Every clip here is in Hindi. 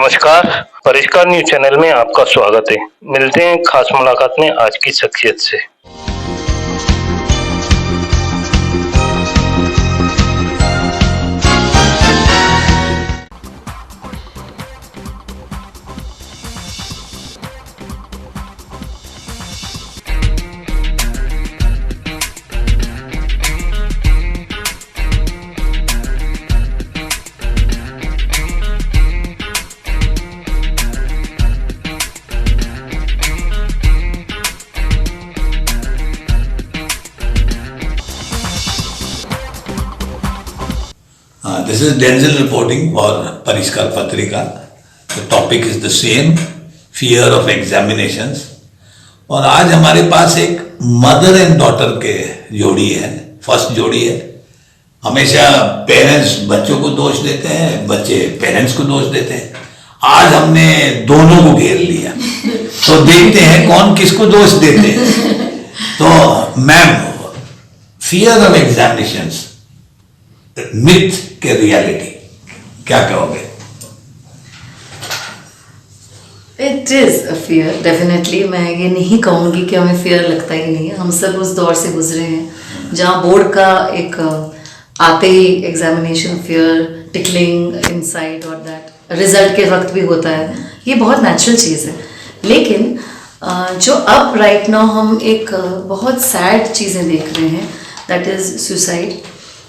नमस्कार, परिष्कार न्यूज चैनल में आपका स्वागत है। मिलते हैं खास मुलाकात में आज की शख्सियत से। This is Denzel reporting for Pariskar Patrika. The topic is the same, fear of examinations. और आज हमारे पास एक मदर एंड डॉटर के जोड़ी है, फर्स्ट जोड़ी है। हमेशा पेरेंट्स बच्चों को दोष देते हैं, बच्चे पेरेंट्स को दोष देते हैं। आज हमने दोनों को घेर लिया, तो देखते हैं कौन किसको दोष देते हैं। तो ma'am, fear of examinations, myth के रियलिटी क्या कहोगे? It is a fear, definitely. मैं ये नहीं कहूँगी कि हमें फियर लगता ही नहीं है। हम सब उस दौर से गुजरे हैं जहाँ बोर्ड का एक आते ही एग्जामिनेशन फियर, टिकलिंग इनसाइड और दैट रिजल्ट के वक्त भी होता है। ये बहुत नेचुरल चीज़ है। लेकिन जो अब राइट नाउ हम एक बहुत सैड चीज़ें देख रहे हैं, that is suicide,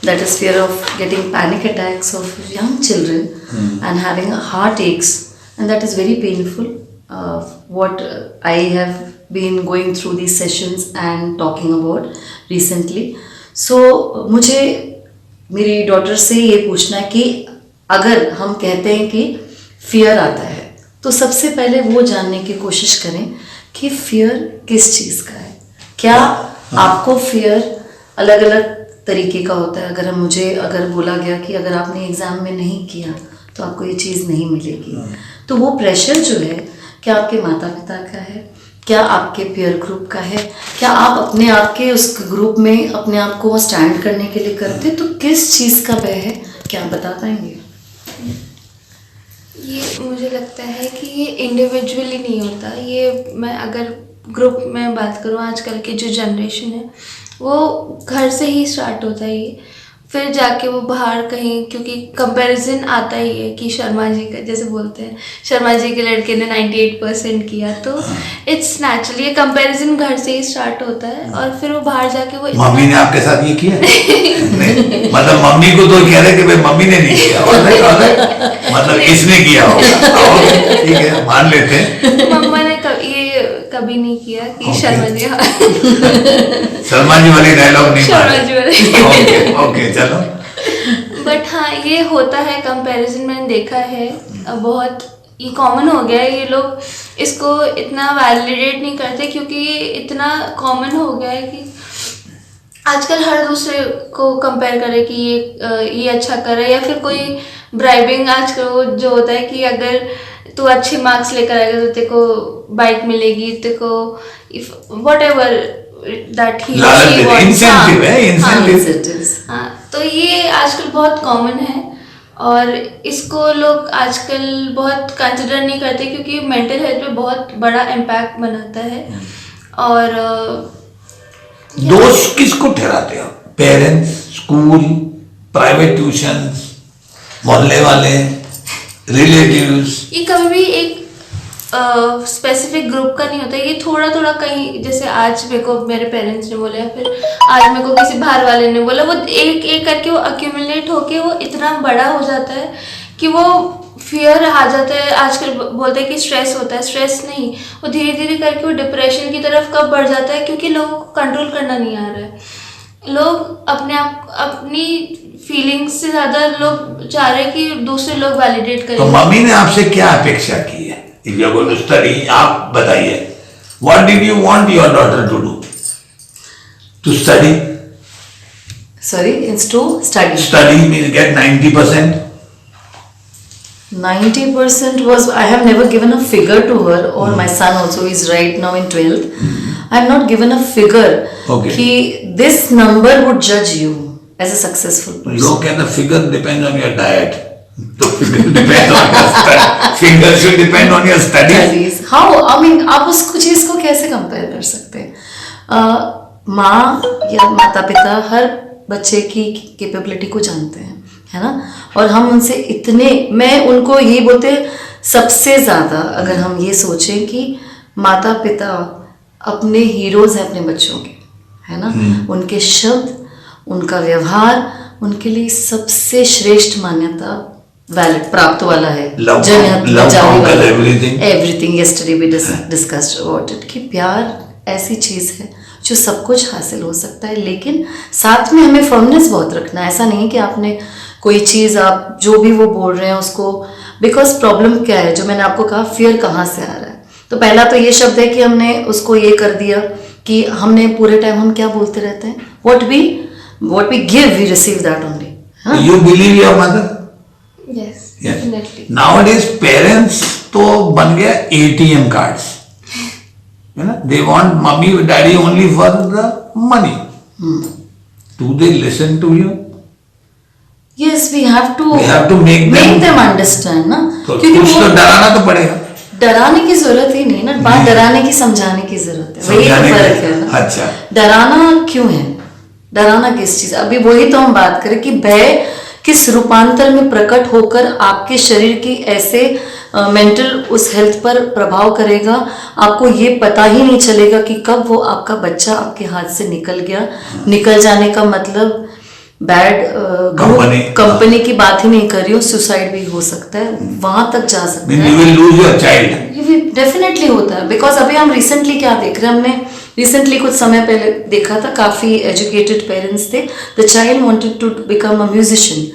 that is fear of getting panic attacks of young children and having heartaches, and that is very painful. What I have been going through these sessions and talking about recently. So मुझे मेरी डॉटर से ये पूछना है कि अगर हम कहते हैं कि फियर आता है तो सबसे पहले वो जानने की कोशिश करें कि फियर किस चीज़ का है। क्या आपको फियर अलग अलग तरीके का होता है? अगर बोला गया कि अगर आपने एग्ज़ाम में नहीं किया तो आपको ये चीज़ नहीं मिलेगी, तो वो प्रेशर जो है, क्या आपके माता पिता का है, क्या आपके पीयर ग्रुप का है, क्या आप अपने आप के उस ग्रुप में अपने आप को स्टैंड करने के लिए करते, तो किस चीज़ का भय है, क्या आप बता पाएंगे? ये मुझे लगता है कि ये इंडिविजुअली नहीं होता। ये मैं अगर ग्रुप में बात करूँ, आजकल की जो जनरेशन है वो घर से ही स्टार्ट होता है ये, फिर जाके वो बाहर कहीं, क्योंकि कंपैरिजन आता ही है कि शर्मा जी का, जैसे बोलते हैं शर्मा जी के लड़के ने 98% किया, तो इट्स नेचुरली कंपैरिजन घर से ही स्टार्ट होता है और फिर वो बाहर जाके वो मम्मी ने आपके साथ ये किया? नहीं, मतलब मम्मी को तो कह रहे कि भाई मम्मी ने नहीं किया, मतलब इसने किया होगा। ठीक है, मान लेते हैं। मम्मा ने कभी नहीं किया कि शर्मा जी, शर्मा जी वाली डायलॉग नहीं, शर्मा जी वाली। ओके चलो। बट हाँ, ये होता है कंपैरिजन, मैंने देखा है बहुत, ये कॉमन हो गया है। ये लोग इसको इतना वैलिडेट नहीं करते क्योंकि ये इतना कॉमन हो गया है कि आजकल हर दूसरे को कंपेयर करे कि ये अच्छा कर रहा है, या फिर कोई ब्राइबिंग आजकल जो होता है कि अगर तू अच्छे मार्क्स लेकर आएगा तो तेरे को बाइक मिलेगी, तेरे को व्हाटएवर दैट ही इंसेंटिव है, इंसेंटिव। हाँ, तो ये आजकल बहुत कॉमन है और इसको लोग आजकल बहुत कंसिडर नहीं करते क्योंकि मेंटल हेल्थ पे बहुत बड़ा इम्पैक्ट बनाता है। और दोष किसको ठहराते हो? पेरेंट्स, स्कूल, प्राइवेट ट्यूशन, मोहल्ले वाले, रिलेटिव्स? ये कभी भी एक स्पेसिफिक ग्रुप का नहीं होता। ये थोड़ा थोड़ा कहीं, जैसे आज मेरे को मेरे पेरेंट्स ने बोला, फिर आज मेरे को किसी बाहर वाले ने बोला, वो एक एक करके वो अक्यूमुलेट होके वो इतना बड़ा हो जाता है कि वो फियर आ जाता है। आजकल बोलते हैं कि स्ट्रेस होता है, स्ट्रेस नहीं, वो धीरे धीरे करके वो डिप्रेशन की तरफ कब बढ़ जाता है क्योंकि लोगों को कंट्रोल करना नहीं आ रहा है। लोग अपने आप, अपनी फीलिंग्स से ज़्यादा लोग चाह रहे हैं कि दूसरे लोग वैलिडेट करें। तो मम्मी ने आपसे क्या अपेक्षा की है? If you are going to study, आप बताइए, what did you want your daughter to do? To study? Sorry, it's to study. Study means get 90%. 90% was, I have never given a figure to her, or my son also is right now in 12th. I have not given a figure कि this number would judge you as a successful person. Look, and the figure depends on your diet. तो fingers will depend on your studies. How I mean आप उस चीज को कैसे कंपेयर कर सकते हैं? माँ या माता पिता हर बच्चे की कैपेबिलिटी को जानते हैं, है ना? और हम उनसे इतने, मैं उनको यही बोलते हैं, सबसे ज़्यादा अगर हम ये सोचें कि माता पिता अपने हीरोज हैं अपने बच्चों के, है ना? उनके शब्द, उनका व्यवहार उनके लिए सबसे श्रेष्ठ मान्यता वैलिड प्राप्त वाला है। Love conquers everything. Everything yesterday we discussed about it कि प्यार ऐसी चीज़ है जो सब कुछ हासिल हो सकता है, लेकिन साथ में हमें फर्मनेस बहुत रखना है। ऐसा नहीं कि आपने कोई चीज़, आप जो भी वो बोल रहे हैं उसको, बिकॉज प्रॉब्लम क्या है, जो मैंने आपको कहा फियर कहाँ से आ रहा है। तो पहला तो ये शब्द है कि हमने उसको ये कर दिया कि हमने पूरे टाइम हम क्या बोलते रहते हैं, what we give we receive that only, हाँ? You believe your mother? Yes, Yes. definitely. Nowadays parents तो बन गया ATM cards, है ना? They want mommy daddy only for the money. Do they listen to you? Yes, we have to make them understand ना, तो क्योंकि कुछ तो वो डराना तो पड़ेगा। डराने की जरूरत ही नहीं ना, बात डराने की समझाने की जरूरत है, वही तो समझाने की- फर्क है ना। अच्छा। डराना क्यों है, डराना किस चीज, अभी वही तो हम बात करें कि भय किस रूपांतर में प्रकट होकर आपके शरीर की ऐसे मेंटल उस हेल्थ पर प्रभाव करेगा, आपको ये पता ही नहीं चलेगा कि कब वो आपका बच्चा आपके हाथ से निकल गया। निकल जाने का मतलब बैड कंपनी की बात ही नहीं कर रही हूँ, सुसाइड भी हो सकता है, वहां तक जा सकता है। You will lose your child. ये डेफिनेटली होता है, बिकॉज अभी हम रिसेंटली क्या देख रहे हैं, हमने रिसेंटली कुछ समय पहले देखा था, काफी एजुकेटेड पेरेंट्स थे, the child wanted to become a musician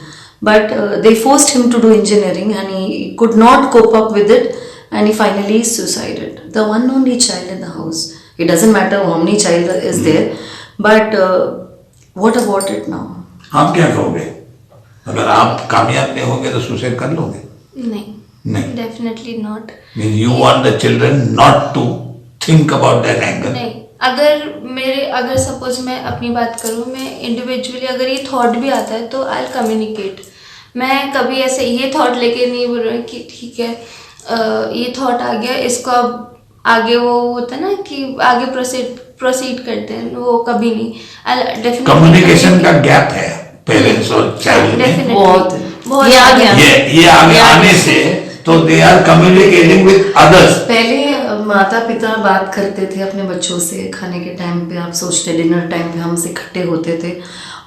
but they forced him to do engineering and he could not cope up with it and he finally suicided, the one only child in the house. It doesn't matter how many child is there, but what about it now? आप क्या कहोगे? अगर आप कामयाब नहीं होगे तो सुसाइड कर लोगे? नहीं, definitely not. You want the children not to think about that angle. नहीं, अगर सपोज मैं अपनी बात करूँ, मैं इंडिविजुअली अगर ये थॉट भी आता है तो आई कम्युनिकेट। मैं कभी ऐसे ये थॉट लेके नहीं बोल रही कि ठीक है ये थॉट आ गया, इसको अब आगे वो होता है ना कि आगे प्रोसीड करते हैं, वो कभी नहीं। कम्युनिकेशन का गैप है पेरेंट्स और चाइल्ड में, बहुत बहुत ये आ गया। ये आगे आने से तो they are communicating with others. पहले माता पिता बात करते थे अपने बच्चों से खाने के टाइम पे, आप सोचते डिनर टाइम पे हमसे इकट्ठे होते थे,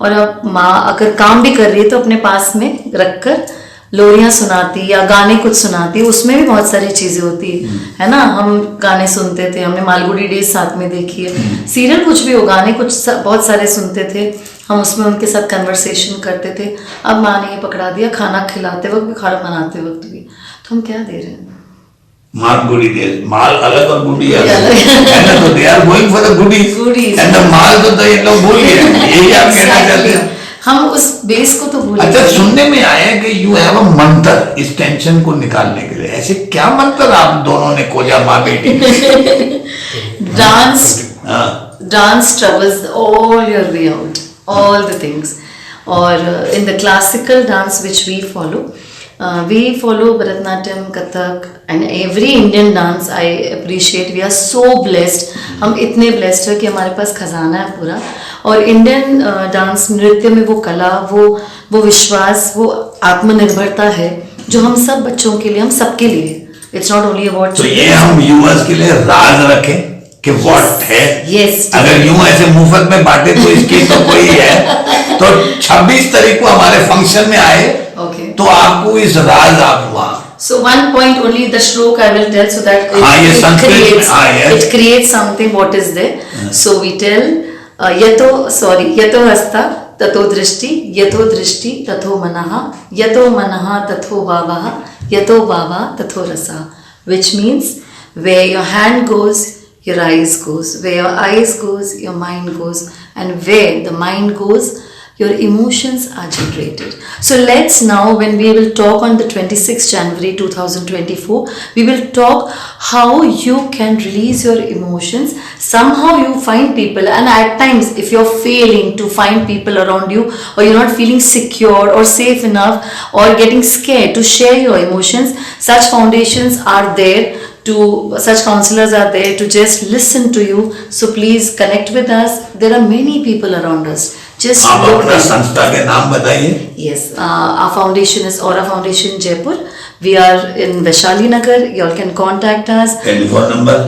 और अब माँ अगर काम भी कर रही है तो अपने पास में रखकर लोरियां सुनाती या गाने कुछ सुनाती, उसमें भी बहुत सारी चीजें होती है ना। हम गाने सुनते थे, हमने मालगुडी डेज साथ में देखी है, सीरियल कुछ भी हो, गाने कुछ बहुत सारे सुनते थे हम, उसमें उनके साथ कन्वर्सेशन करते थे। अब माँ ने ये पकड़ा दिया, खाना खिलाते वक्त भी, खाना बनाते वक्त भी, तो हम क्या दे रहे हैं? माल गुडी दे, माल अलग और गुडी अलग है ना, तो they are going for the goodies and the mall तो ये लोग भूल गए। यही आप कहना चाहते हैं? हम उस बेस को तो भूल अच्छा, गए। सुनने में आया कि यू हैव अ मंत्र इस टेंशन को निकालने के लिए, ऐसे क्या मंत्र आप दोनों ने खोजा माँ बेटी? Dance troubles all your way out, all the things. Or in the classical dance which we follow Bharatanatyam, Kathak and every Indian dance I appreciate. We are so blessed. हम इतने blessed हैं कि हमारे पास खजाना है पूरा। और इंडियन डांस नृत्य में वो कला, वो विश्वास, वो आत्मनिर्भरता है जो हम सब बच्चों के लिए, हम सबके लिए, इट्स नॉट ओनली अबाउट। तो ये हम यूवर्स के लिए राज रखें कि व्हाट है। Yes. अगर यूं ऐसे मुफ्त में बांटे तो इसकी तो कोई है। तो 26 तारीख को हमारे फंक्शन में आए, Okay. तो आपको इस राज आप वहां। So one point only, the stroke I will tell so that it creates something what is there. So we tell yato hasta tato drishti tato manaha tato bhava tato rasa, which means where your hand goes your eyes goes, where your eyes goes your mind goes, and where the mind goes your emotions are generated. So let's now, when we will talk on the 26th January 2024, we will talk how you can release your emotions. Somehow you find people, and at times if you're failing to find people around you, or you're not feeling secure or safe enough, or getting scared to share your emotions, such foundations are there, such counselors are there to just listen to you. So please connect with us. There are many people around us. Just आप look अपना at- संस्था के नाम बताइए. Yes, our foundation is Aura Foundation Jaipur. We are in Vaishali Nagar. You all can contact us. Telephone number.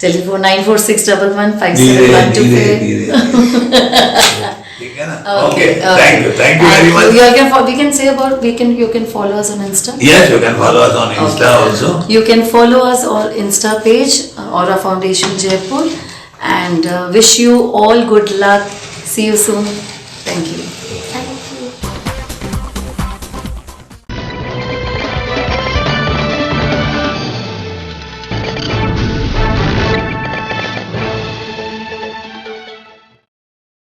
Telephone 94611 धीरे 5712. ठीक है ना. Okay, thank you very much. You can follow us on Insta. Yes, you can follow us on Insta also. You can follow us on Insta page, Aura Foundation Jaipur, and wish you all good luck. See you soon. Thank you.